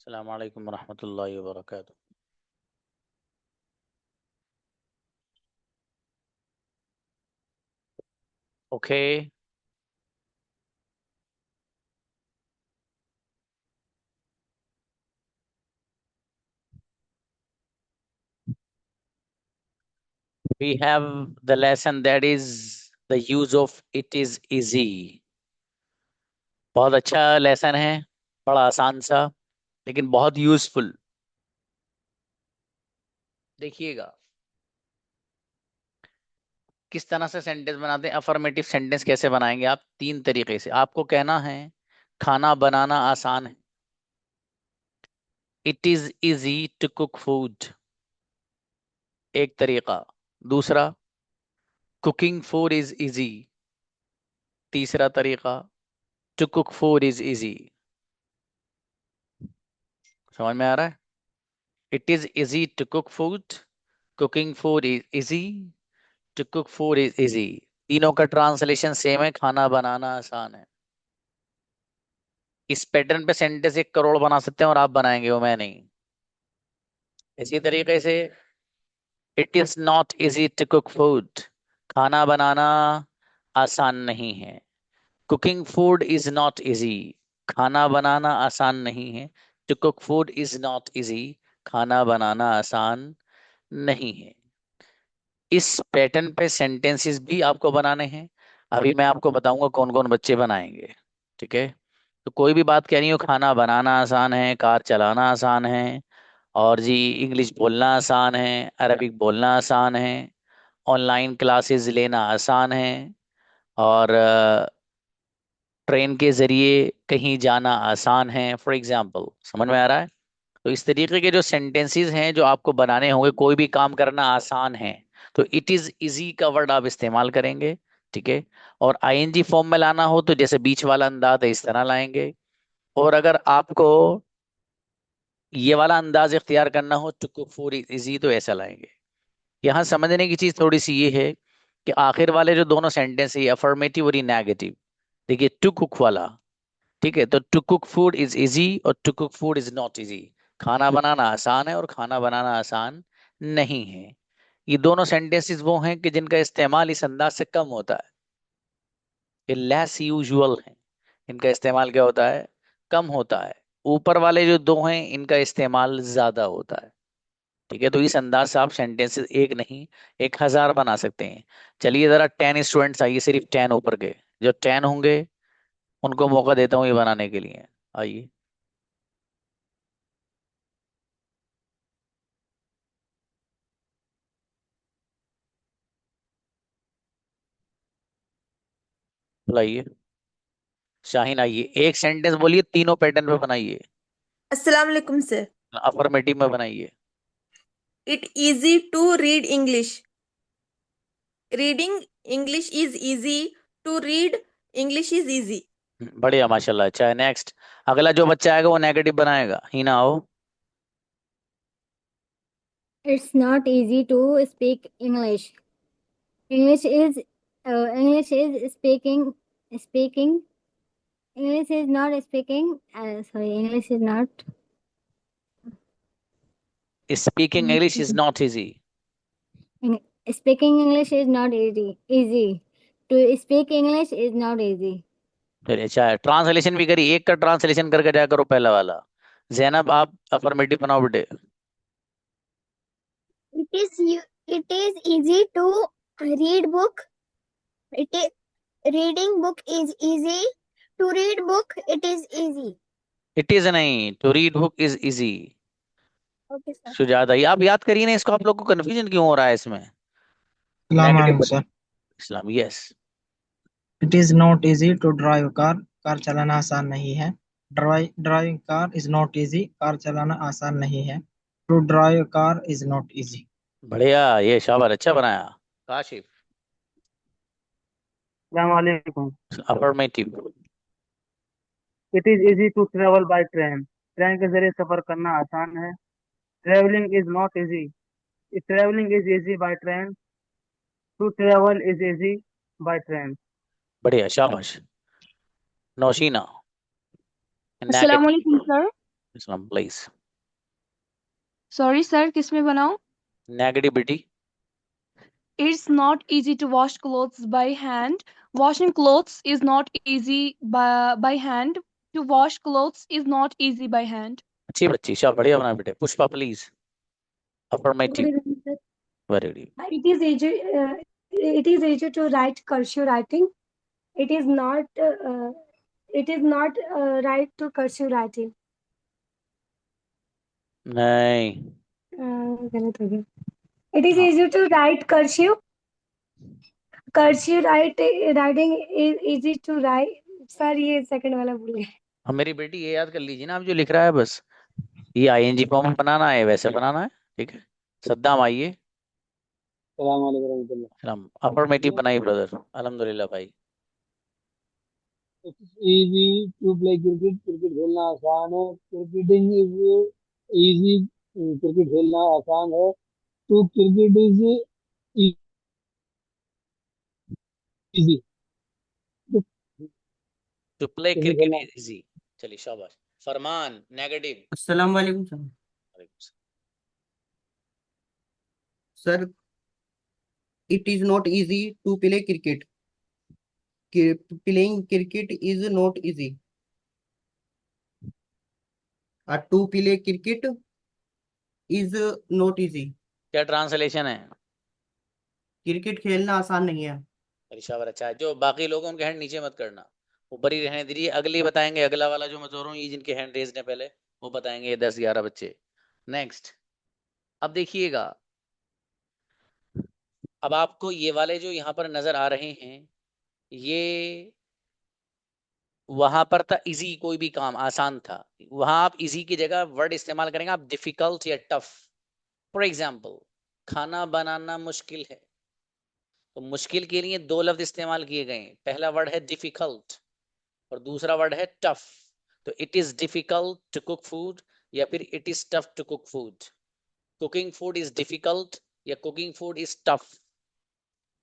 अस्सलाम वालेकुम रहमतुल्लाहि व बरकातुहू। Okay, we have the lesson that is the use of it is easy। बहुत अच्छा लेसन है, बड़ा आसान सा, लेकिन बहुत यूजफुल। देखिएगा किस तरह से सेंटेंस बनाते हैं। अफर्मेटिव सेंटेंस कैसे बनाएंगे आप? तीन तरीके से। आपको कहना है खाना बनाना आसान है, it is easy to cook food, एक तरीका। दूसरा, कुकिंग फूड इज इजी, तीसरा तरीका, to cook food is easy. समझ में आ रहा है? It is easy to cook food, cooking food is easy, to cook food is easy. तीनों का ट्रांसलेशन सेम है, खाना बनाना आसान है। इस पैटर्न पे सेंटेंस 1 करोड़ बना सकते हैं और आप बनाएंगे, वो मैं नहीं। इसी तरीके से it is not easy to cook food, खाना बनाना आसान नहीं है। Cooking food is not easy, खाना बनाना आसान नहीं है। To cook food is not easy, खाना बनाना आसान नहीं है। इस पैटर्न पे सेंटेंसेस भी आपको बनाने हैं। अभी मैं आपको बताऊंगा कौन कौन बच्चे बनाएंगे। ठीक है? तो कोई भी बात कह रही हो, खाना बनाना आसान है, कार चलाना आसान है, और जी इंग्लिश बोलना आसान है, अरबिक बोलना आसान है, ऑनलाइन क्लासेस लेना आसान है, और ट्रेन के जरिए कहीं जाना आसान है, फॉर एग्जाम्पल। समझ में आ रहा है? तो इस तरीके के जो सेंटेंसेस हैं जो आपको बनाने होंगे, कोई भी काम करना आसान है, तो इट इज इजी का वर्ड आप इस्तेमाल करेंगे। ठीक है? और आईएनजी फॉर्म में लाना हो तो जैसे बीच वाला अंदाज है इस तरह लाएंगे। और अगर आपको ये वाला अंदाज इख्तियार करना हो, टू कुक फूड इजी, तो ऐसा लाएंगे। यहाँ समझने की चीज थोड़ी सी ये है कि आखिर वाले जो दोनों सेंटेंस है, अफर्मेटिव और नेगेटिव। देखिए टू कुक वाला, ठीक है, तो to cook food is easy और to cook food is not easy. खाना बनाना आसान है और खाना बनाना आसान नहीं है। ये दोनों सेंटेंसेस वो हैं कि जिनका इस्तेमाल इस अंदाज से कम होता है, ये लेस यूजुअल है। इनका इस्तेमाल क्या होता है? कम होता है। ऊपर वाले जो दो हैं इनका इस्तेमाल ज्यादा होता है। ठीक है? तो इस अंदाज से आप सेंटेंसेस एक नहीं, 1,000 बना सकते हैं। चलिए जरा 10 स्टूडेंट्स आइए, सिर्फ 10 ऊपर के। जो 10 होंगे उनको मौका देता हूँ ये बनाने के लिए। आइए। बुलाइए। शाहीन आइए, एक सेंटेंस बोलिए, तीनों पैटर्न पे बनाइए। अस्सलाम वालेकुम सर। अफर्मेटिव में बनाइए। It easy to read English. Reading English is easy. To read English is easy. बढ़िया, माशाल्लाह। अच्छा है। नेक्स्ट, अगला जो बच्चा आएगा वो नेगेटिव बनाएगा। ही ना हो। It's not easy to speak English. English is English is speaking. English is not speaking. Sorry, English is not. Speaking English is not easy. Eng- Speaking English is not easy. Easy to speak English is not easy. चलिए, अच्छा है। Translation भी करिए, एक का translation करके जाया करो पहला वाला। जैनब आप अफर्मेटिव बनाओ बेटे। It is easy to read book. It is reading book is easy. To read book it is easy. It is नहीं, to read book is easy. Okay, sir. Sujata, ये आप याद करिए ना इसको। आप लोग को कंफ्यूजन क्यों हो रहा है इसमें? सलाम नेगेटिव। अलैकुम sir. Islam, yes. It is not easy to drive car. Car चलाना आसान नहीं है। Driving car is not easy. Car चलाना आसान नहीं है। To drive car is not easy. बढ़िया, ये शाबाश, अच्छा बनाया। Kashif. Assalamualaikum. Affirmative. It is easy to travel by train. Train के जरिए सफर करना आसान है. Traveling is not easy. Traveling is easy by train. To travel is easy by train. बढ़िया, शाबाश। नौशीना। अस्सलाम नेगेटिव। वालेकुम sir. Islam please. Sorry sir, किस में बनाऊं? Negativity. It's not easy to wash clothes by hand. Washing clothes is not easy by hand. To wash clothes is not easy by hand. अच्छी बच्ची, शाबाश, बढ़िया बना बेटे। Pushpa please. Good affirmative. evening, sir. Very good. It is easy to write cursive writing. It is not right to cursive writing. नहीं। गलत हो गया. It is हाँ। easy to write cursive. Writing is easy to write. Sir ये second वाला भूल गए. अब मेरी बेटी ये याद कर लीजिए ना, आप जो लिख रहा है बस ये आईएनजी फॉर्म में बनाना है, वैसे बनाना है, ठीक है। सद्दाम आइए। सलाम। अफर्मेटिव बनाइए ब्रदर। अल्हम्दुलिल्लाह भाई। Easy to play cricket, cricket खेलना आसान है। क्रिकेटिंग इज इजी, क्रिकेट खेलना आसान है। To cricket is easy, to play cricket is easy. चलिए शाबाश। फरमान नेगेटिव। अस्सलाम वालेकुम sir. Sir, it is not easy to play cricket. Playing cricket is not easy. To play cricket is not easy. क्या translation है? Cricket खेलना आसान नहीं है। अरे शाबाश, अच्छा है। जो बाकी लोग उनके हैंड नीचे मत करना, ऊपर ही रहने दीजिए। अगली बताएंगे, अगला वाला जो मैं जोड़ रहा हूँ, ये जिनके हैंड रेज ने पहले, वो बताएंगे। ये 10-11 बच्चे। नेक्स्ट। अब देखिएगा, अब आपको ये वाले जो यहाँ पर नजर आ रहे हैं, ये वहां पर था इजी, कोई भी काम आसान था। वहां आप इजी की जगह वर्ड इस्तेमाल करेंगे आप डिफिकल्ट या टफ। फॉर एग्जाम्पल, खाना बनाना मुश्किल है, तो मुश्किल के लिए 2 लफ्ज इस्तेमाल किए गए। पहला वर्ड है डिफिकल्ट और दूसरा वर्ड है टफ। तो it is difficult to cook food या फिर it is tough to cook food. Cooking food is difficult या cooking food is tough.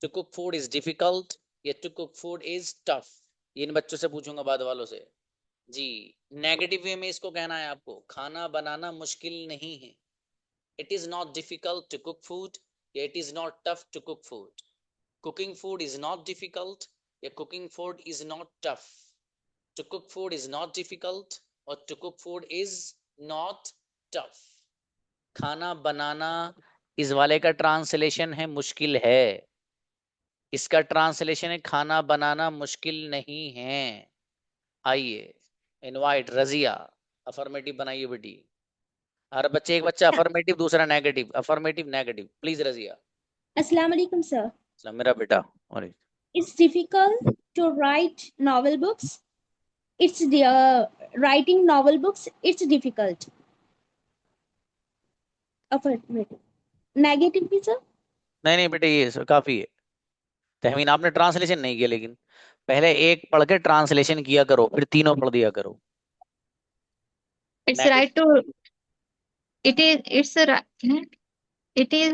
To cook food is difficult या to cook food is tough. इन बच्चों से पूछूंगा बाद वालों से जी। नेगेटिव वे में इसको कहना है आपको, खाना बनाना मुश्किल नहीं है। It is not difficult to cook food या it is not tough to cook food. Cooking food is not difficult या cooking food is not tough. To cook food is not difficult और to cook food is not tough. खाना बनाना इस वाले का translation है मुश्किल है, इसका ट्रांसलेशन है खाना बनाना मुश्किल नहीं है। आइए, इनवाइट रजिया। अफर्मेटिव बनाइए बेटी। हर बच्चे, एक बच्चा अफर्मेटिव, दूसरा negative. Affirmative negative please Razia. Assalamu alaikum, sir. मेरा बेटा। और It's difficult to write novel books. It's writing novel books. It's difficult. Affirmative. Negative भी sir? नहीं बेटे, ये काफी है। तहमीन, आपने ट्रांसलेशन नहीं किया, लेकिन पहले एक पढ़ के ट्रांसलेशन किया करो, फिर तीनों पढ़ दिया करो। It's right to it is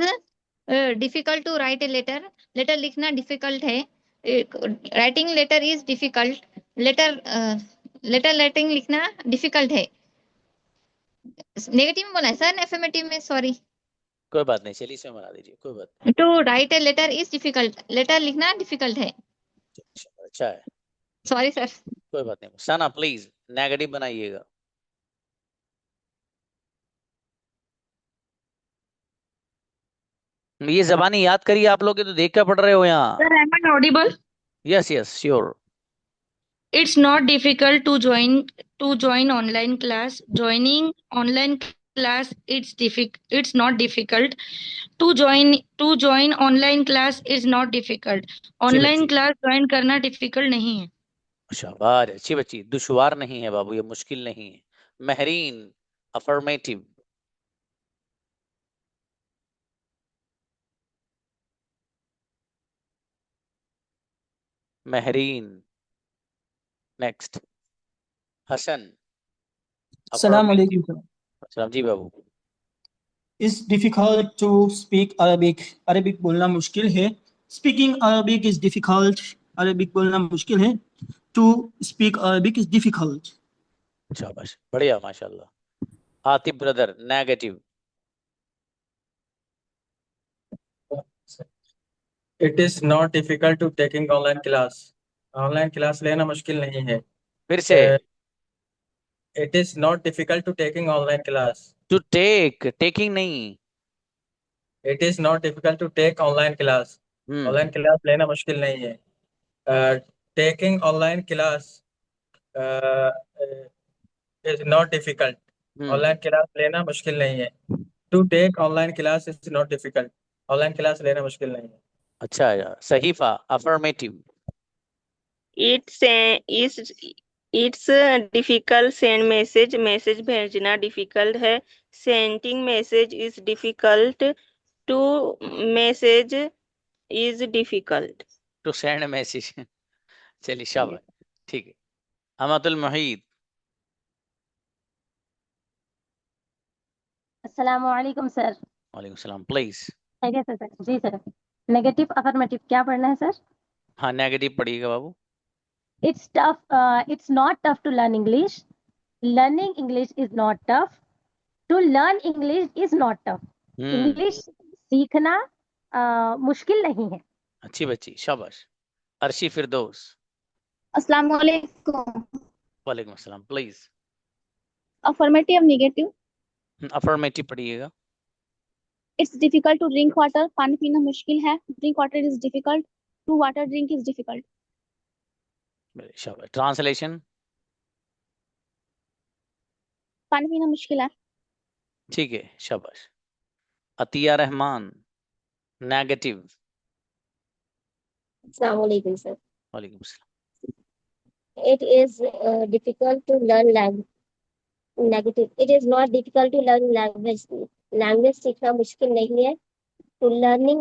difficult to write a letter. Letter लिखना डिफिकल्ट है। Writing letter is difficult. Letter writing लिखना डिफिकल्ट है। नेगेटिव में बोला है सर, एफर्मेटिव में सॉरी। कोई बात नहीं, चलिए इसमें बना दीजिए, कोई बात नहीं। To write a letter is difficult. Letter लिखना डिफिकल्ट है। अच्छा है, सॉरी सर। कोई बात नहीं। सना प्लीज नेगेटिव बनाइएगा। ये जबानी याद करिए आप लोग, तो देख क्या पढ़ रहे हो यहाँ। Sir, am I audible? Yes yes sure. It's not difficult to join online class. Joining online class it's not difficult. To join online class is not difficult. Online class join करना difficult नहीं है। शाबाश, अच्छी बच्ची। दुश्वार नहीं है बाबू, ये मुश्किल नहीं है। महरीन अफर्मेटिव। महरीन। नेक्स्ट हसन। अस्सलाम वालेकुम सर। अस्सलाम जी बाबू। It's difficult to speak Arabic. Arabic बोलना मुश्किल है। Speaking Arabic is difficult. Arabic बोलना मुश्किल है। To speak Arabic is difficult. शाबाश, बढ़िया, माशाल्लाह। Atif brother, negative. It is not difficult to taking online class. Online class लेना मुश्किल नहीं है। फिर से। It is not difficult to taking online class. To take, taking नहीं। It is not difficult to take online class. Online class लेना मुश्किल नहीं है। Taking online class is not difficult. Online class लेना मुश्किल नहीं है। To take online class is not difficult. Online class लेना मुश्किल नहीं है। अच्छा यार, Sahifa, affirmative. It's difficult send message, message भेजना डिफिकल्ट है। Sending message is difficult. To message is difficult. To send message. चलिए शाबाश, ठीक है। अहमदुल मुहीद। अस्सलाम वालेकुम सर। वालेकुम सलाम, प्लीज। खैरियत है सर? जी सर। नेगेटिव अफर्मेटिव क्या पढ़ना है सर? हाँ, नेगेटिव पढ़िएगा बाबू। It's tough, it's not tough to learn English. Learning English is not tough. To learn English is not tough. English सीखना मुश्किल नहीं है। अच्छी बच्ची, शाबाश। अर्शी फिरदौस। अस्सलाम वालेकुम। वालेकुम सलाम, प्लीज। Affirmative, negative. अफर्मेटिव पढ़िएगा। It's difficult to drink water, पानी पीना मुश्किल है। Drink water is difficult. To water drink is difficult. शाबाश। ट्रांसलेशन। पानी पीना मुश्किल है। ठीक है, शाबाश। अतिया रहमान, नेगेटिव। अस्सलाम वालेकुम सर। वालेकुम सलाम। It is difficult to learn language. Negative. It is not difficult to learn language. Language सीखना मुश्किल नहीं है. To learning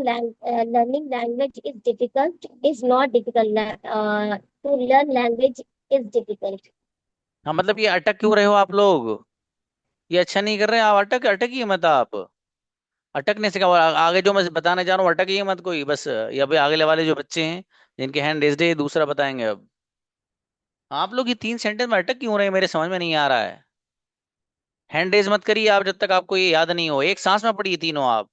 language is difficult. Is not difficult. To learn language is difficult. हाँ, मतलब ये अटक क्यों रहे हो आप लोग? ये अच्छा नहीं कर रहे हैं आप। अटकिए मत आप। अटकने से क्या हुआ? आगे जो मैं बताने जा रहा हूँ अटकिए मत कोई, बस। ये अभी आगे वाले जो बच्चे हैं जिनके हैंड रेज्ड है, दूसरा बताएंगे अब। आप लोग ये 3 सेंटेंस में अटक क्यों रहे हैं, मेरे समझ में नहीं आ रहा है। हैंड रेज मत करिए आप जब तक आपको ये याद नहीं हो। एक सांस में पढ़िए तीनों आप।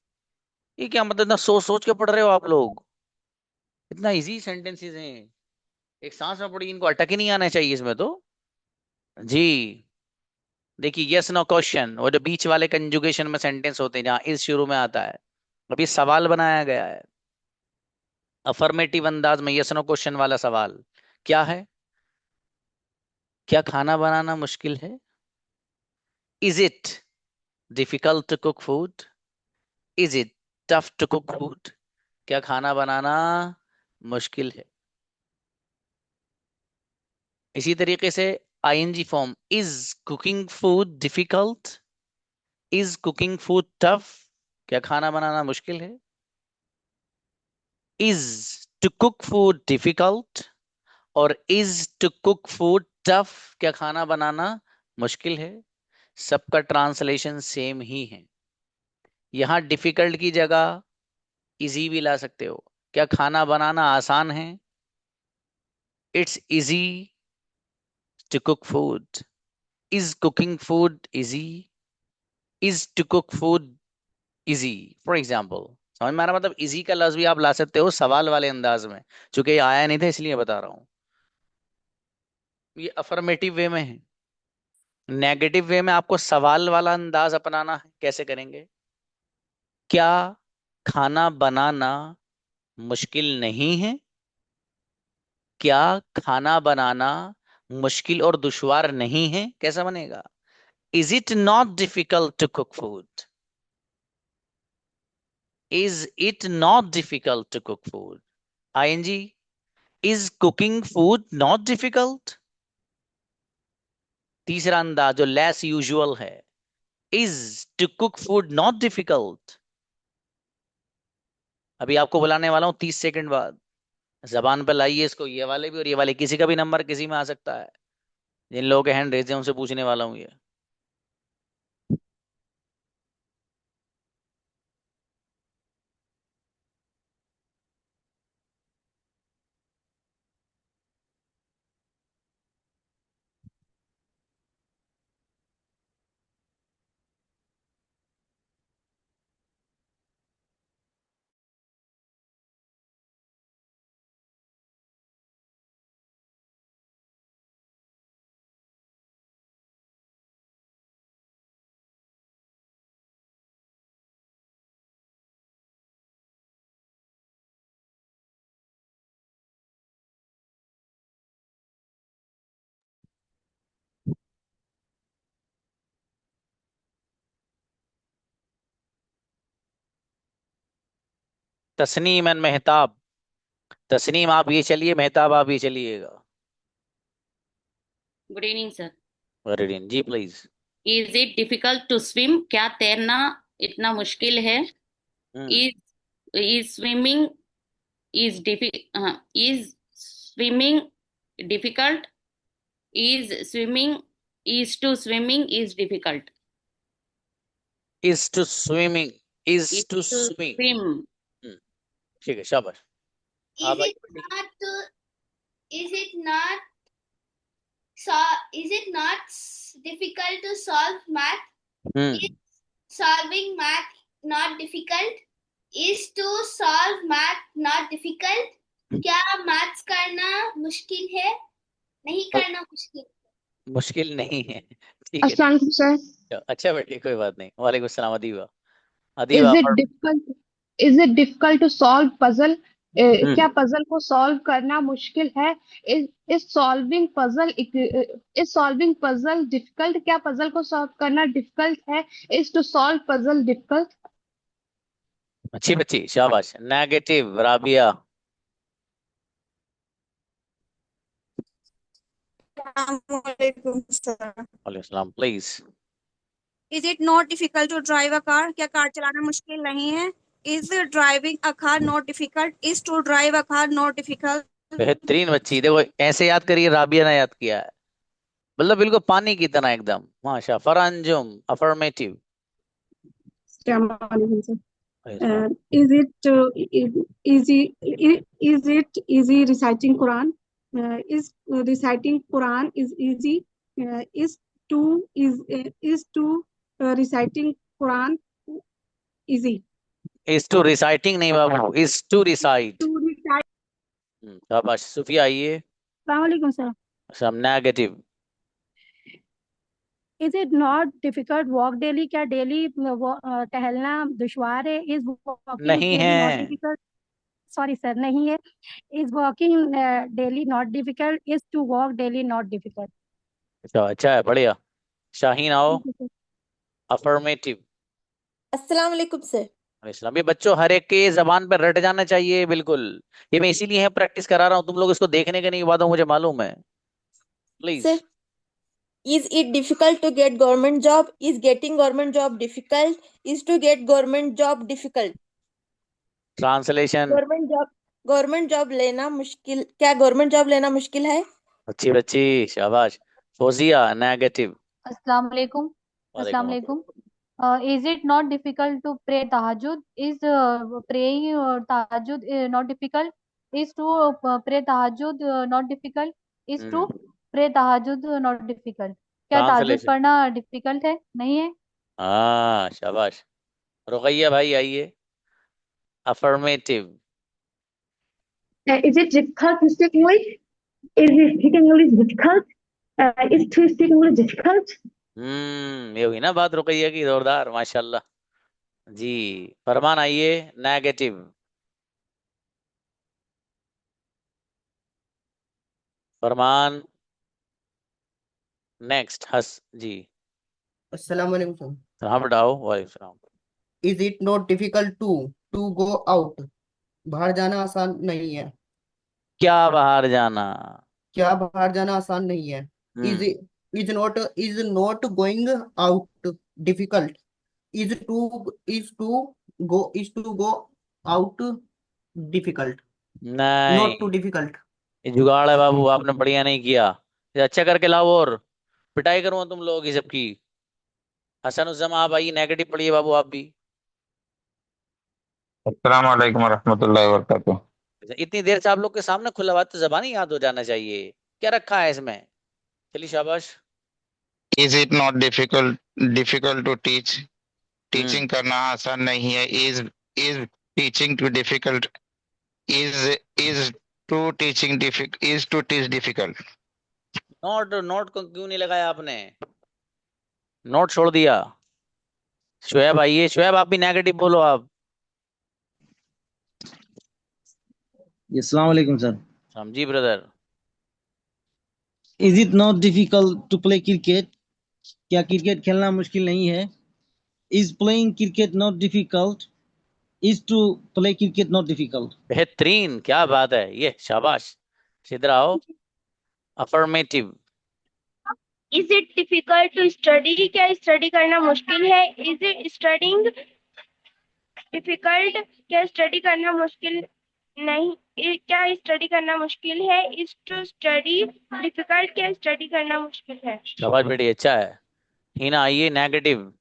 ये क्या मतलब, इतना सोच सोच के पढ़ रहे हो आप लोग? इतना इजी सेंटेंसेस हैं, एक सांस में पढ़िए। इनको अटक ही नहीं आना चाहिए इसमें तो। जी। देखिए, यस नो क्वेश्चन, वो जो बीच वाले कंजुगेशन में सेंटेंस होते हैं जहाँ इस शुरू में आता है, अभी सवाल बनाया गया है अफर्मेटिव अंदाज में। यस नो क्वेश्चन वाला सवाल क्या है? क्या खाना बनाना मुश्किल है? Is it difficult to cook food? Is it tough to cook food? क्या खाना बनाना मुश्किल है? इसी तरीके से ING form, is cooking food difficult? Is cooking food tough? क्या खाना बनाना मुश्किल है? Is to cook food difficult और is to cook food tough? क्या खाना बनाना मुश्किल है? सबका ट्रांसलेशन सेम ही है। यहां डिफिकल्ट की जगह इजी भी ला सकते हो। क्या खाना बनाना आसान है? It's easy to cook food. Is cooking food easy? Is to cook food easy? For example, समझ में आ रहा? मतलब इजी का लफ्ज भी आप ला सकते हो सवाल वाले अंदाज में। चूंकि ये आया नहीं था इसलिए बता रहा हूं। ये अफर्मेटिव वे में है। नेगेटिव वे में आपको सवाल वाला अंदाज अपनाना है। कैसे करेंगे? क्या खाना बनाना मुश्किल नहीं है? क्या खाना बनाना मुश्किल और दुश्वार नहीं है? कैसा बनेगा? Is it not difficult to cook food? Is it not difficult to cook food? ING, is cooking food not difficult? तीसरा अंदाज जो लेस यूजुअल है, is to cook food not difficult? अभी आपको बुलाने वाला हूं 30 सेकंड बाद। जबान पर लाइए इसको, ये वाले भी और ये वाले, किसी का भी नंबर किसी में आ सकता है। जिन लोगों के हैंड रेज हैं उनसे पूछने वाला हूं ये। तस्नीम एंड मेहताब। तस्नीम आप ये चलिए, मेहताब आप ये चलिएगा। Good evening sir. वेरी जी please. Is it difficult to swim? क्या तैरना इतना मुश्किल है? Is swimming is swimming difficult? Is swimming is to swimming is difficult? Is to swimming is to swim. Swim. ठीक है, शाबाश। Is it not difficult to solve math? Is solving math not difficult? Is to solve math not difficult? क्या maths करना मुश्किल है? नहीं करना मुश्किल नहीं है। ठीक है सर। अच्छा बेटे, कोई बात नहीं। वालेकुम अस्सलाम Adiba. Is it difficult to solve puzzle? क्या पजल को सॉल्व करना मुश्किल है? Is solving puzzle difficult? क्या पजल को सॉल्व करना डिफिकल्ट है? Is to solve puzzle difficult? अच्छी बच्ची, शाबाश। नेगेटिव राबिया। वालेकुम please. Is it not difficult to drive a car? क्या कार चलाना मुश्किल नहीं है? Is driving a car not difficult? Is to drive a car not difficult? बेहतरीन बच्ची। देखो ऐसे याद करिए, राबिया ने याद किया है, मतलब बिल्कुल पानी की तरह एकदम। माशा। फरंजुम affirmative. Is it easy reciting Quran? Is reciting Quran is easy? Is to reciting Quran easy? Is to reciting नहीं बाबू, is to recite। शाबाश। सुफिया आइए। अस्सलाम वालेकुम सर। सब negative. Is it not difficult walk daily? क्या डेली टहलना दुश्वार है? Is walking नहीं daily है। not difficult? सॉरी सर, नहीं है। Is walking daily not difficult? Is to walk daily not difficult? अच्छा है, बढ़िया। शाहीन आओ। अफर्मेटिव। अस्सलाम वालेकुम सर। इस्लाम। ये बच्चों हर एक के जबान पर रट जाना चाहिए बिल्कुल। ये मैं इसीलिए है प्रैक्टिस करा रहा हूँ, तुम लोग इसको देखने के नहीं बाद मुझे मालूम है। Please. Sir, is it difficult to get government job? Is getting government job difficult? Is to get government job difficult? Translation. Government job लेना मुश्किल? क्या गवर्नमेंट जॉब लेना मुश्किल है? अच्छी बच्ची, शाबाश। फोजिया नेगेटिव। अस्सलाम वालेकुम। अस्सलाम वालेकुम। Is it not difficult to pray tahajjud? Is praying tahajjud not difficult? Is to pray tahajjud not difficult? Is to pray tahajjud not difficult? क्या tahajjud पढ़ना डिफिकल्ट है? नहीं है। हाँ शाबाश। रुकैया भाई आइए। Affirmative. Is it difficult to speak English? Is speaking English difficult? Is to speak English difficult? ये हुई ना बात रुकैया की, जोरदार माशाल्लाह जी। फरमान आइए। नेगेटिव। फरमान नेक्स्ट। हस जी। अस्सलाम वालेकुम सर। हाँ बताओ। वालेकुम सलाम। Is it not difficult to go out? बाहर जाना आसान नहीं है। क्या बाहर जाना? क्या बाहर जाना आसान नहीं है? Is not going out difficult? Is to go out difficult? नहीं, नॉट टू डिफिकल्ट। ये जुगाड़ है बाबू, आपने बढ़िया नहीं किया। ये अच्छा करके लाओ और पिटाई करूँ तुम लोग की सबकी। हसनुज्जमा आप आइए, नेगेटिव पढ़िए बाबू आप भी। अस्सलाम वालेकुम रहमतुल्लाहि व बरकातुहू। इतनी देर से आप लोग के सामने खुला बात तो जबानी याद हो जाना चाहिए। क्या रखा है इसमें? चलिए शाबाश। Is it not difficult to teach? Teaching करना आसान नहीं है। Is teaching too difficult? Is to teach difficult? Not को क्यों नहीं लगाया आपने? नोट छोड़ दिया। शुएब आइए। शुएब आप भी नेगेटिव बोलो आप। अस्सलाम वालेकुम सर। समझी brother. Is it not difficult to play cricket? क्या क्रिकेट खेलना मुश्किल नहीं है? Is playing cricket not difficult? Is to play cricket not difficult? बेहतरीन, क्या बात है, ये शाबाश। इधर आओ। Affirmative. Is it difficult to study? क्या स्टडी करना मुश्किल है? Is it studying difficult? क्या स्टडी करना मुश्किल नहीं? क्या स्टडी करना मुश्किल है? Is to study difficult? क्या स्टडी करना मुश्किल है? शाबाश बेटी, अच्छा है। हिना आइए, negative.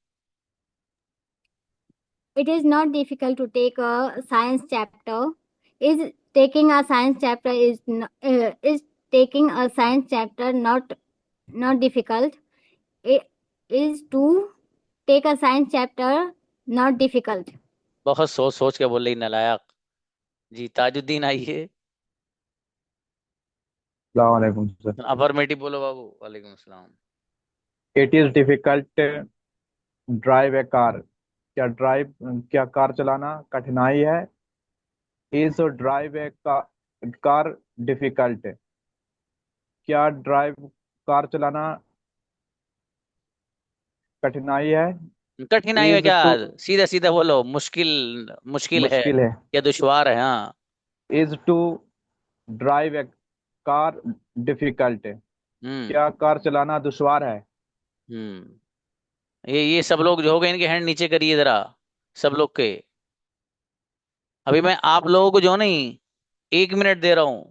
It is not difficult to take a science chapter. Is taking a science chapter is taking a science chapter not difficult. It is to take a science chapter not difficult. बहुत सोच सोच के बोल रही नालायक। जी ताजुद्दीन आइए। Assalamualaikum sir. Affirmative बोलो बाबू। वालेकुम अस्सलाम। It is difficult to drive a car. क्या कार चलाना कठिनाई है? Is to drive a car difficult? क्या कार चलाना कठिनाई है? कठिनाई में Is क्या, to सीधा सीधा बोलो, मुश्किल मुश्किल है मुश्किल है। या दुश्वार है। हाँ। Is to drive a car difficult? क्या कार चलाना दुश्वार है? ये सब लोग जो हो गए, इनके हैंड नीचे करिए जरा, सब लोग के। अभी मैं आप लोगों को जो नहीं 1 मिनट दे रहा हूं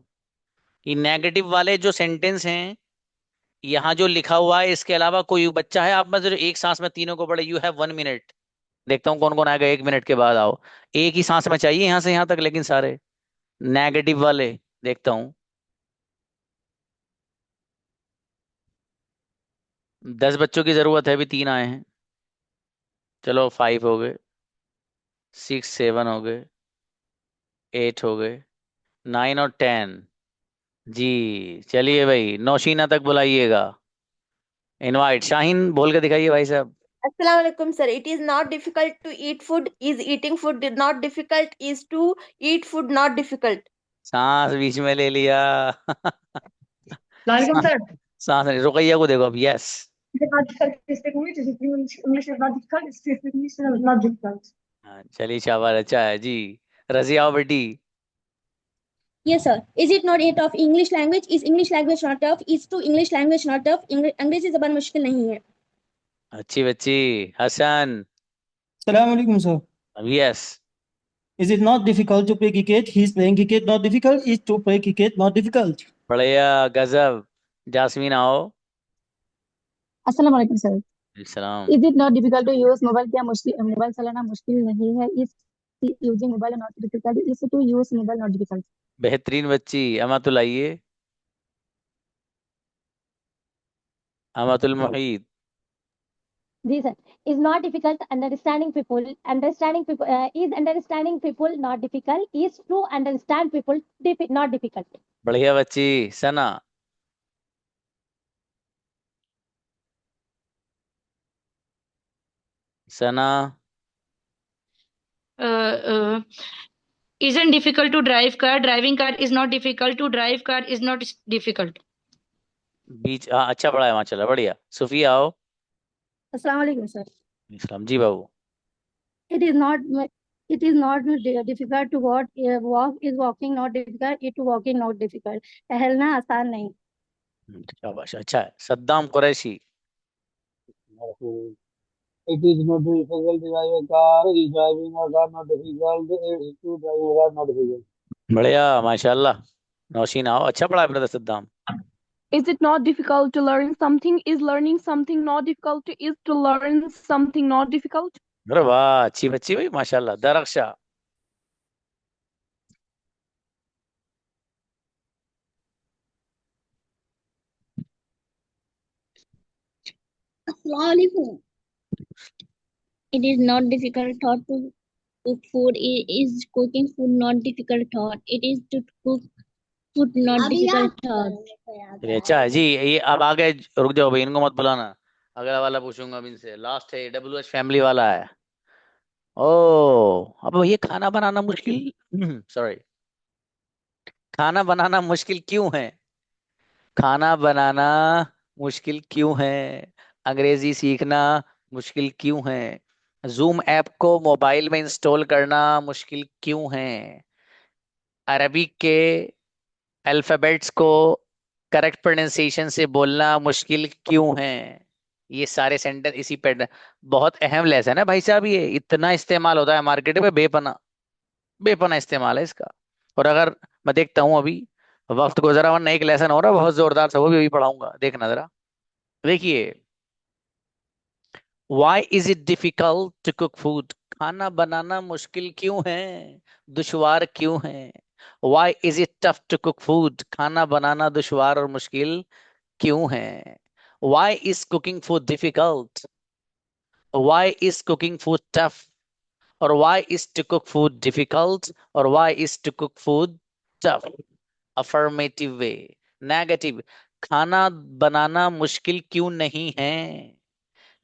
कि नेगेटिव वाले जो सेंटेंस हैं यहाँ जो लिखा हुआ है, इसके अलावा कोई बच्चा है आप में जो एक सांस में तीनों को पढ़े? You have 1 minute. देखता हूँ कौन कौन आएगा 1 मिनट के बाद। आओ, एक ही सांस में चाहिए यहाँ से यहाँ तक, लेकिन सारे नेगेटिव वाले देखता हूँ। 10 बच्चों की जरूरत है, अभी 3 आए हैं। चलो 5 हो गए, 6 7 हो गए, 8 हो गए, 9 और 10। जी चलिए भाई, नौशीना तक बुलाइएगा। इनवाइट शाहीन बोल के दिखाइए भाई साहब। Assalamualaikum sir. It is not difficult to eat food. Is eating food not difficult? Is to eat food not difficult? सांस बीच में ले लिया। Assalamualaikum sir. सांस नहीं, रुकैया को देखो अब। Yes, Is it not difficult to speak English? Is it English is not difficult? Is to speak English is not difficult? चलिए शाबाश, अच्छा है जी। रजी आओ बेटी। Yes, sir. Is it not it of English language? Is English language not tough? Is to English language not tough? अंग्रेजी जबान मुश्किल नहीं है। अच्छी बच्ची। Hasan. Assalamu alaikum sir. Yes. Is it not difficult to play cricket? He's playing cricket not difficult. Is to play cricket not difficult? बढ़िया, गजब। Jasmine आओ। Assalamualaikum sir. सलाम। Is it not difficult to use mobile? क्या मुश्किल mobile चलाना मुश्किल नहीं है? Is using mobile not difficult? Is to use mobile not difficult? बेहतरीन बच्ची। अमातुल आइए। अमातुल मुहीद। जी sir. Is not difficult understanding people. Understanding people is understanding people not difficult. Is to understand people not difficult. बढ़िया बच्ची। सना। सना। Isn't difficult to drive car. Driving car is not difficult. To drive car is not difficult. बीच, हाँ अच्छा पढ़ा है माशाल्लाह, बढ़िया। सुफिया आओ। Assalamualaikum sir. Islam ji Babu. It is not difficult to walk. Is walking not difficult? It to walking not difficult. टहलना आसान नहीं। शाबाश, अच्छा है। Saddam Qureshi. It is not difficult to drive a car. Is driving a car not difficult? Is to drive a car not difficult? बढ़िया माशाल्लाह। नौशीन आओ, अच्छा पढ़ा है brother Saddam. Is it not difficult to learn something? Is learning something not difficult? Is to learn something not difficult? अरे वाह, अच्छी बच्ची भाई माशाल्लाह। दरक्षा। Assalamualaikum. It is not difficult thought to cook food. Is cooking food not difficult thought? It is to cook food not difficult thought. चलिए अच्छा है जी। ये अब आगे रुक जाओ भाई, इनको मत बुलाना, अगला वाला पूछूंगा अब इनसे। लास्ट है, WH फैमिली वाला है। ओ अब ये खाना बनाना मुश्किल सॉरी, खाना बनाना मुश्किल क्यों है? खाना बनाना मुश्किल क्यों है? अंग्रेजी सीखना मुश्किल क्यों है? जूम ऐप को मोबाइल में इंस्टॉल करना मुश्किल क्यों है? अरबिक के अल्फाबेट्स को करेक्ट प्रोनाउंसिएशन से बोलना मुश्किल क्यों है? ये सारे सेंटेंस इसी पे बहुत अहम लेसन है भाई साहब, ये इतना इस्तेमाल होता है मार्केट में, बेपना बेपना इस्तेमाल है इसका। और अगर मैं देखता हूँ अभी वक्त गुजरा वरना एक लेसन हो रहा है बहुत जोरदार सा, वो भी अभी पढ़ाऊंगा, देखना जरा। देखिए, Why is it difficult to cook food? खाना बनाना मुश्किल क्यों है, दुश्वार क्यों है? Why is it tough to cook food? खाना बनाना दुश्वार और मुश्किल क्यों है? Why is cooking food difficult? Why is cooking food tough? और why is to cook food difficult? और why is to cook food tough? Affirmative way. Negative. खाना बनाना मुश्किल क्यों नहीं है?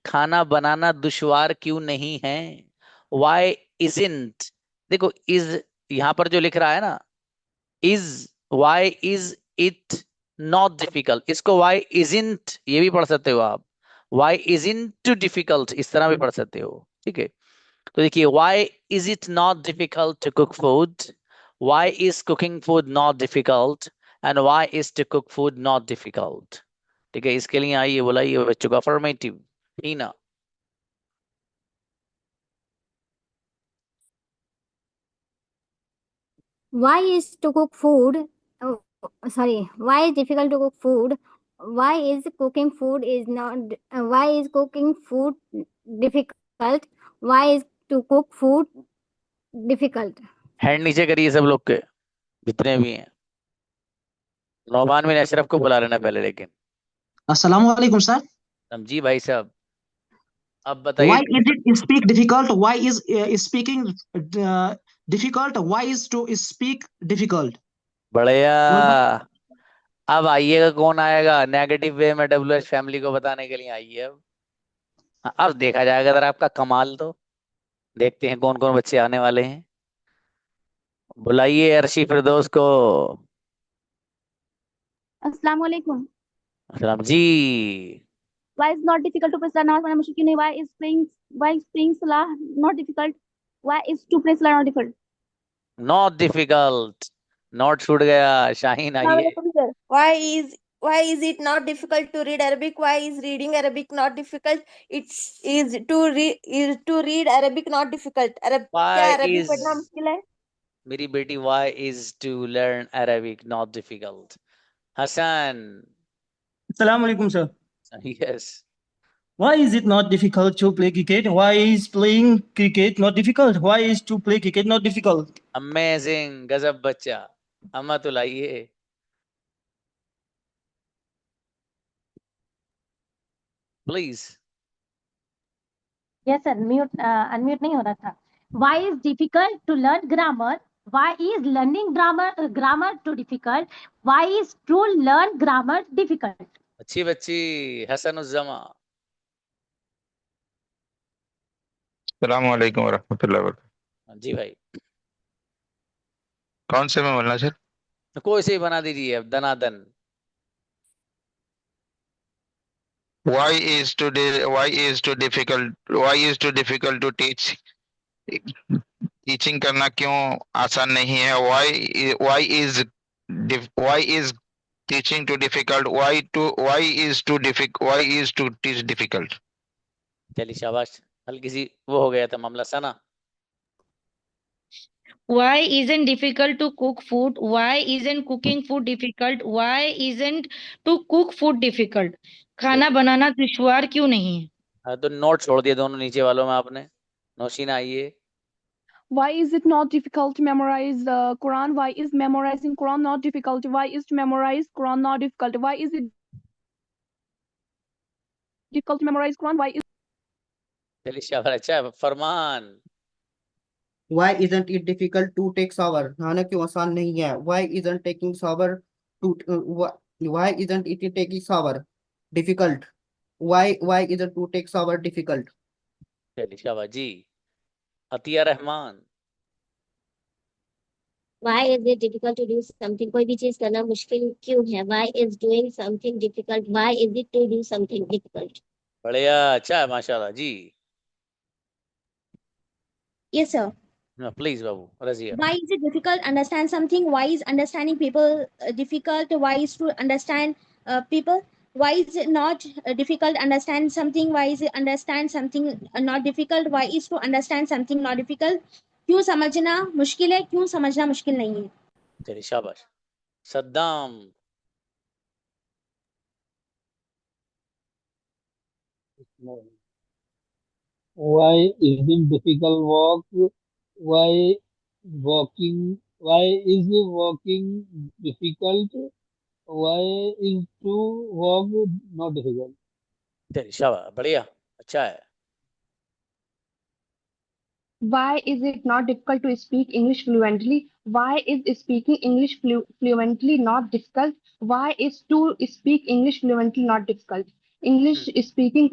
खाना बनाना दुश्वार क्यों नहीं है? Why isn't, देखो इज यहां पर जो लिख रहा है ना, is, why is it not difficult, इसको why isn't ये भी पढ़ सकते हो आप, why isn't difficult इस तरह भी पढ़ सकते हो, ठीक है। तो देखिए, why is it not difficult to cook food? Why is cooking food not difficult? And why is to cook food not difficult? ठीक है, इसके लिए आइए बोलाइए बच्चों को affirmative. Heena. Why is to cook food? Oh, sorry. Why is difficult to cook food? Why is cooking food is not? Why is cooking food difficult? Why is to cook food difficult? Hand नीचे करिए सब लोग के, जितने भी हैं। नौमान बिन अशरफ को बुला लेना पहले, लेकिन अस्सलाम वालेकुम सर। जी भाई साहब, अब Why बताइए। is it speak difficult? Why is speaking difficult? Why is to speak difficult? बढ़िया। अब आइएगा, कौन आएगा नेगेटिव वे में WH फैमिली को बताने के लिए? आइए अब। अब देखा जाएगा अगर आपका कमाल, तो देखते हैं कौन कौन बच्चे आने वाले हैं। बुलाइए अर्शी फिरदौस को। अस्सलाम वालेकुम। सलाम जी। Why is not difficult to press नमाज पढ़ना मुश्किल क्यों नहीं? Why is praying salah not difficult? Why is to pray salah not difficult? Not difficult, not छूट गया। शाहीन आइए। Why is it not difficult to read Arabic? Why is reading Arabic not difficult? Is to read Arabic not difficult? क्या Why अरबी is, पढ़ना मुश्किल है? मेरी बेटी, why is to learn Arabic not difficult? Hasan. Assalamu alaikum, sir. Yes. Why is it not difficult to play cricket? Why is playing cricket not difficult? Why is to play cricket not difficult? Amazing, गजब बच्चा। अम्मा तो लाइए। Please. Yes, sir. Unmute नहीं हो रहा था. Why is difficult to learn grammar? Why is learning grammar too difficult? Why is to learn grammar difficult? अच्छी बच्ची हसन उज़्ज़मा। अस्सलाम वालेकुम वरहमतुल्लाहि वबरकातुहू। जी भाई। कौन से में बोलना सर? कोई से ही बना दीजिए अब, दनादन। Why is too difficult to teach? Teaching करना क्यों आसान नहीं है? Why is teaching too difficult? Why is to teach difficult? चलिए शाबाश, हल्की सी वो हो गया था मामला। सना। Why isn't difficult to cook food? Why isn't cooking food difficult? Why isn't to cook food difficult? खाना बनाना दुश्वार क्यों नहीं है? हाँ, तो नोट छोड़ दिए दोनों नीचे वालों में आपने। नौशीना आइए। Why is it not difficult to memorize the Quran? Why is memorizing Quran not difficult? Why is to memorize Quran not difficult? Why is it difficult to memorize Quran? Why is चलिए शाबाश, अच्छा है। फरमान। Why isn't it difficult to take shower? नहाना क्यों आसान नहीं है? Why isn't taking shower why isn't it taking shower difficult? Why isn't to take shower difficult? चलिए शाबाश जी। Atiya Rahman. Why is it difficult to do something? कोई भी चीज करना मुश्किल क्यों है? Why is doing something difficult? Why is it to do something difficult? बढ़िया, अच्छा है माशाल्लाह जी। Yes, sir. Please Babu, Razia. Why is it difficult to understand something? Why is understanding people difficult? Why is to understand people? Why is it not difficult to understand something? Why is it understand something not difficult? Why is to understand something not difficult? क्यों समझना मुश्किल है, क्यों समझना मुश्किल नहीं है? चलिए शाबाश। Saddam. Why isn't difficult walk? Why walking? Why is walking difficult? Why is to walk not difficult? चलिए शाबाश, बढ़िया, अच्छा है। Why is it not difficult to speak English fluently? Why is speaking English fluently not difficult? Why is to speak English fluently not difficult? English speaking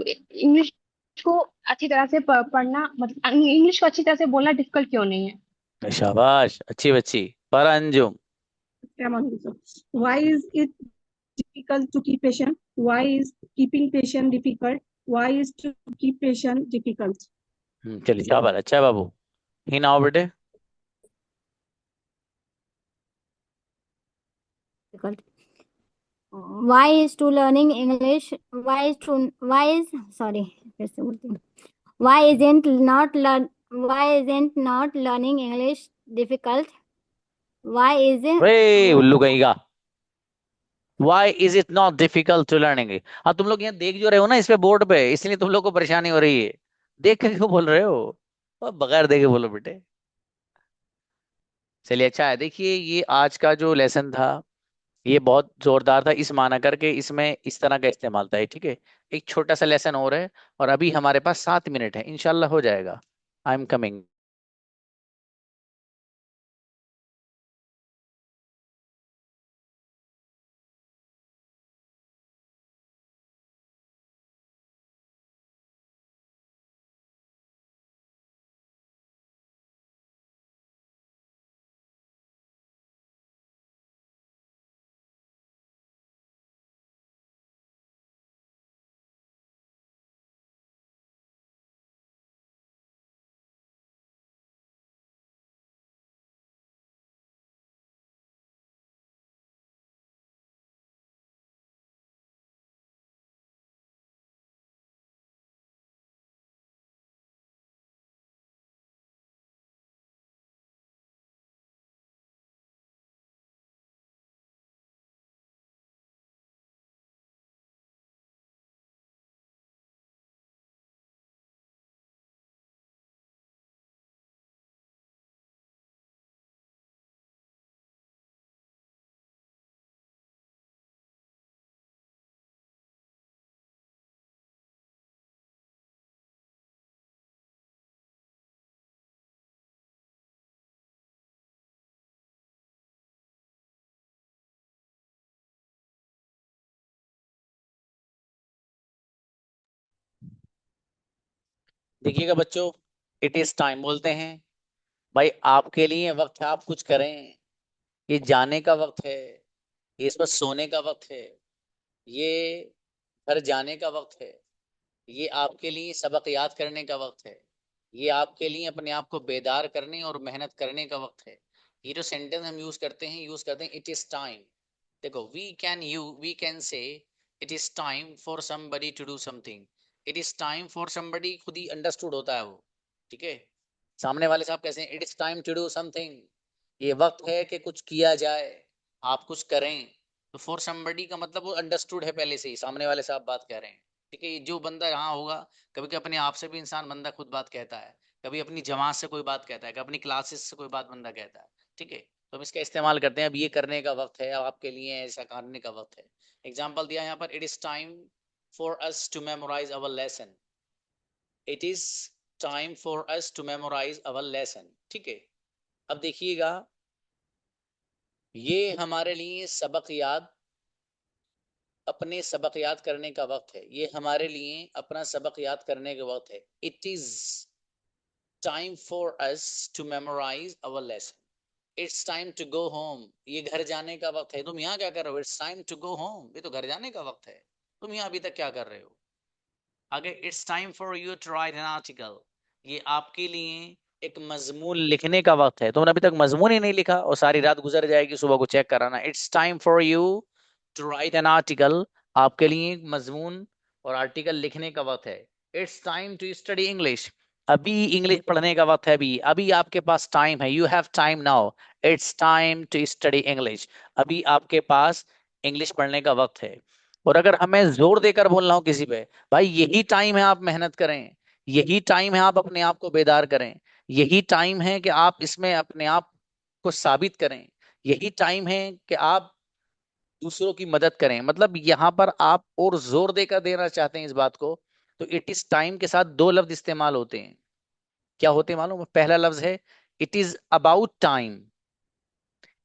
English को अच्छी तरह से पढ़ना, मतलब इंग्लिश को अच्छी तरह से बोलना डिफिकल्ट क्यों नहीं है? शाबाश, अच्छी बच्ची। पर Anjum. Why is it difficult to keep patient? Why is keeping patient difficult? Why is to keep patient difficult? चलिए शाबाश, अच्छा है बाबू। ही ना हो बेटे। Why is to learning English? Why is sorry, कैसे बोलती हूँ? Why isn't not learning English difficult? Why is it? वे उल्लू कहेगा। Why is it not difficult to learn English? हाँ, तुम लोग यहाँ देख जो रहे हो ना इस पे बोर्ड पे, इसलिए तुम लोग को परेशानी हो रही है। देख कर क्यों बोल रहे हो? और बगैर देखे बोलो बेटे। चलिए अच्छा है। देखिए ये आज का जो लेसन था ये बहुत जोरदार था, इस माना करके इसमें इस तरह का इस्तेमाल था, ठीक है। एक छोटा सा लेसन और है और अभी हमारे पास 7 मिनट है, इंशाल्लाह हो जाएगा। I am coming. देखिएगा बच्चों, इट इज टाइम बोलते हैं भाई, आपके लिए वक्त है, आप कुछ करें। ये जाने का वक्त है, ये इस पर सोने का वक्त है, ये घर जाने का वक्त है, ये आपके लिए सबक याद करने का वक्त है, ये आपके लिए अपने आप को बेदार करने और मेहनत करने का वक्त है। ये जो सेंटेंस हम यूज करते हैं इट इज टाइम। देखो we can say it is time for somebody to do something. It is time for somebody खुद ही अंडरस्टूड होता है वो, ठीक है। सामने वाले साहब कैसे, it is time to do something, ये वक्त है कि कुछ किया जाए, आप कुछ करें। तो फॉर समबडी का मतलब वो अंडरस्टूड है पहले से ही, सामने वाले साहब बात कह रहे हैं, ठीक है। जो बंदा यहाँ होगा, कभी कभी अपने आप से भी इंसान बंदा खुद बात कहता है, कभी अपनी जमात से कोई बात कहता है, कभी अपनी क्लासेस से कोई बात बंदा कहता है, ठीक है। तो हम इसका इस्तेमाल करते हैं, अब ये करने का वक्त है, अब आपके लिए ऐसा करने का वक्त है। एग्जाम्पल दिया यहाँ पर, it is time for us to memorise our lesson. It is time for us to memorise our lesson, ठीक है। अब देखिएगा, ये हमारे लिए अपने सबक याद करने का वक्त है, ये हमारे लिए अपना सबक याद करने का वक्त है। It is time for us to memorise our lesson. It's time to go home, ये घर जाने का वक्त है। तुम यहाँ क्या कर रहे हो? It's time to go home, ये तो घर जाने का वक्त है, तुम यहाँ अभी तक क्या कर रहे हो? आगे, it's time for you to write an article, ये आपके लिए एक मजमून लिखने का वक्त है। तुमने अभी तक मजमून ही नहीं लिखा और सारी रात गुजर जाएगी, सुबह को चेक कराना। It's time for you to write an article. आपके लिए एक मजमून और आर्टिकल लिखने का वक्त है। It's time to study English. अभी इंग्लिश पढ़ने का वक्त है। अभी अभी आपके पास टाइम है। You have time now. It's time to study English. अभी आपके पास इंग्लिश पढ़ने का वक्त है। और अगर हमें जोर देकर बोलना हो किसी पे, भाई यही टाइम है आप मेहनत करें, यही टाइम है आप अपने आप को बेदार करें, यही टाइम है कि आप इसमें अपने आप को साबित करें, यही टाइम है कि आप दूसरों की मदद करें, मतलब यहाँ पर आप और जोर देकर देना चाहते हैं इस बात को, तो इट इज टाइम के साथ दो लफ्ज इस्तेमाल होते हैं। क्या होते हैं मालूम? पहला लफ्ज है it is about time.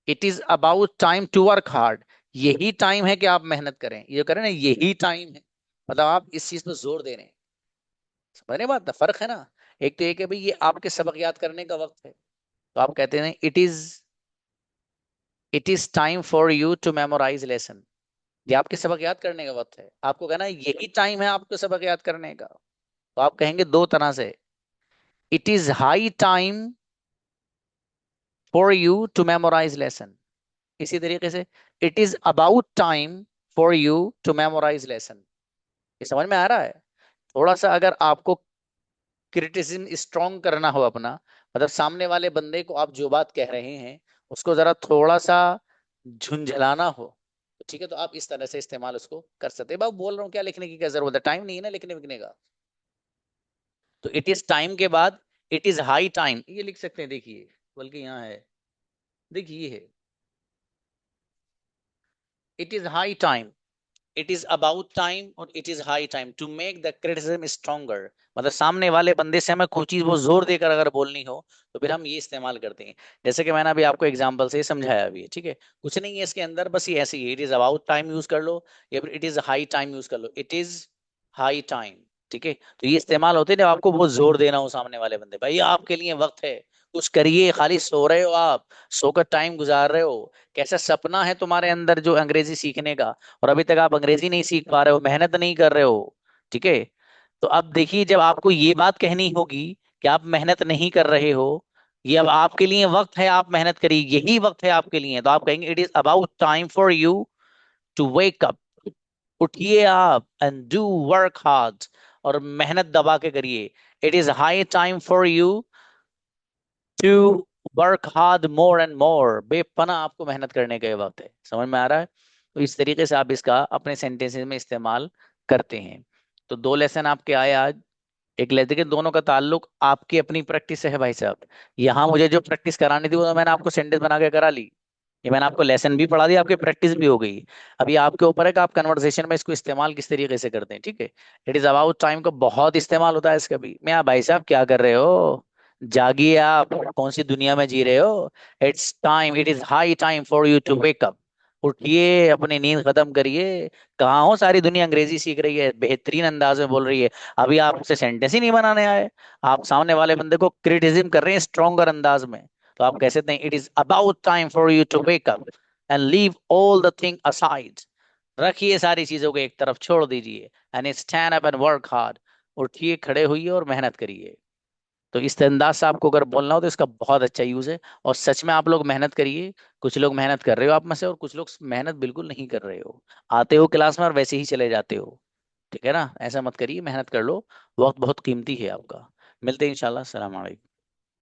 It is about time to work hard. यही टाइम है कि आप मेहनत करें। ये करें ना, यही टाइम है, मतलब आप इस चीज पर जोर दे रहे हैं। समझ रहे बात? फर्क है ना। एक तो ये कि भाई ये आपके सबक याद करने का वक्त है, तो आप कहते हैं it is time for you to memorise lesson. ये आपके सबक याद करने का वक्त है। आपको कहना है यही टाइम है आपको सबक याद करने का, तो आप कहेंगे दो तरह से, it is high time for you to memorise lesson. इसी तरीके से it is about time for you to memorise lesson. ये समझ में आ रहा है? थोड़ा सा अगर आपको क्रिटिसिज्म स्ट्रॉन्ग करना हो अपना, मतलब सामने वाले बंदे को आप जो बात कह रहे हैं उसको जरा थोड़ा सा झुंझलाना हो, तो ठीक है, तो आप इस तरह से इस्तेमाल उसको कर सकते हैं। बाबू बोल रहा हूँ, क्या लिखने की क्या जरूरत है? टाइम नहीं है ना लिखने विखने का। तो इट इज टाइम के बाद इट इज हाई टाइम ये लिख सकते हैं। देखिए, बल्कि यहाँ है, देखिए ये है, it is high time, it is about time और it is high time to make the criticism stronger. मतलब सामने वाले बंदे से हमें कोई चीज वो जोर देकर अगर बोलनी हो तो फिर हम ये इस्तेमाल करते हैं। जैसे कि मैंने अभी आपको एग्जांपल से समझाया अभी, ठीक है, कुछ नहीं है इसके अंदर, बस ये ऐसे ही it is about time use कर लो या फिर it is high time use कर लो। इट इज हाई टाइम, ठीक है। तो ये इस्तेमाल होते हैं जब आपको बहुत जोर देना हो सामने वाले बंदे, भाई आपके लिए वक्त है, कुछ करिए। खाली सो रहे हो आप, सोकर टाइम गुजार रहे हो। कैसा सपना है तुम्हारे अंदर जो अंग्रेजी सीखने का, और अभी तक आप अंग्रेजी नहीं सीख पा रहे हो, मेहनत नहीं कर रहे हो, ठीक है। तो अब देखिए, जब आपको ये बात कहनी होगी कि आप मेहनत नहीं कर रहे हो, ये अब आपके लिए वक्त है, आप मेहनत करिए, यही वक्त है आपके लिए, तो आप कहेंगे it is about time for you to wake up. उठिए आप एंड डू वर्क हार्ड, और मेहनत दबा के करिए। It is high time for you to work hard more and more. बेपना आपको मेहनत करने का ये वक्त है। समझ में आ रहा है? तो इस तरीके से आप इसका अपने सेंटेंसेस में इस्तेमाल करते हैं। तो दो लेसन आपके आए आज। एक लेते के दोनों का ताल्लुक आपकी अपनी प्रैक्टिस से है भाई साहब। यहाँ मुझे जो प्रैक्टिस करानी थी वो तो मैंने आपको सेंटेंस बना के करा ली, ये मैंने आपको लेसन भी पढ़ा दिया, आपकी प्रैक्टिस भी हो गई। अभी आपके ऊपर है कि आप कन्वर्सेशन में इसको इस्तेमाल किस तरीके से करते हैं, ठीक है। इट इज अबाउट टाइम का बहुत इस्तेमाल होता है इसका भी। मैं भाई साहब क्या कर रहे हो, जागिए, आप कौन सी दुनिया में जी रहे हो। It's time, it is high time for you to wake up. उठिए, अपनी नींद खत्म करिए। कहाँ हो, सारी दुनिया अंग्रेजी सीख रही है, बेहतरीन अंदाज में बोल रही है, अभी आपसे सेंटेंस ही नहीं बनाने आए। आप सामने वाले बंदे को क्रिटिसिज्म कर रहे हैं स्ट्रॉन्गर अंदाज में, तो आप कह सकते हैं it is about time for you to wake up and leave all the thing aside. रखिए सारी चीजों को एक तरफ, छोड़ दीजिए, and stand up and work hard. उठिए, खड़े होइए और मेहनत करिए। तो इस अंदाज से आपको अगर बोलना हो तो इसका बहुत अच्छा यूज है। और सच में आप लोग मेहनत करिए। कुछ लोग मेहनत कर रहे हो आप में से, और कुछ लोग मेहनत बिल्कुल नहीं कर रहे हो, आते हो क्लास में और वैसे ही चले जाते हो, ठीक है ना। ऐसा मत करिए, मेहनत कर लो, वक्त बहुत कीमती है आपका। मिलते हैं इंशाल्लाह। अस्सलाम वालेकुम।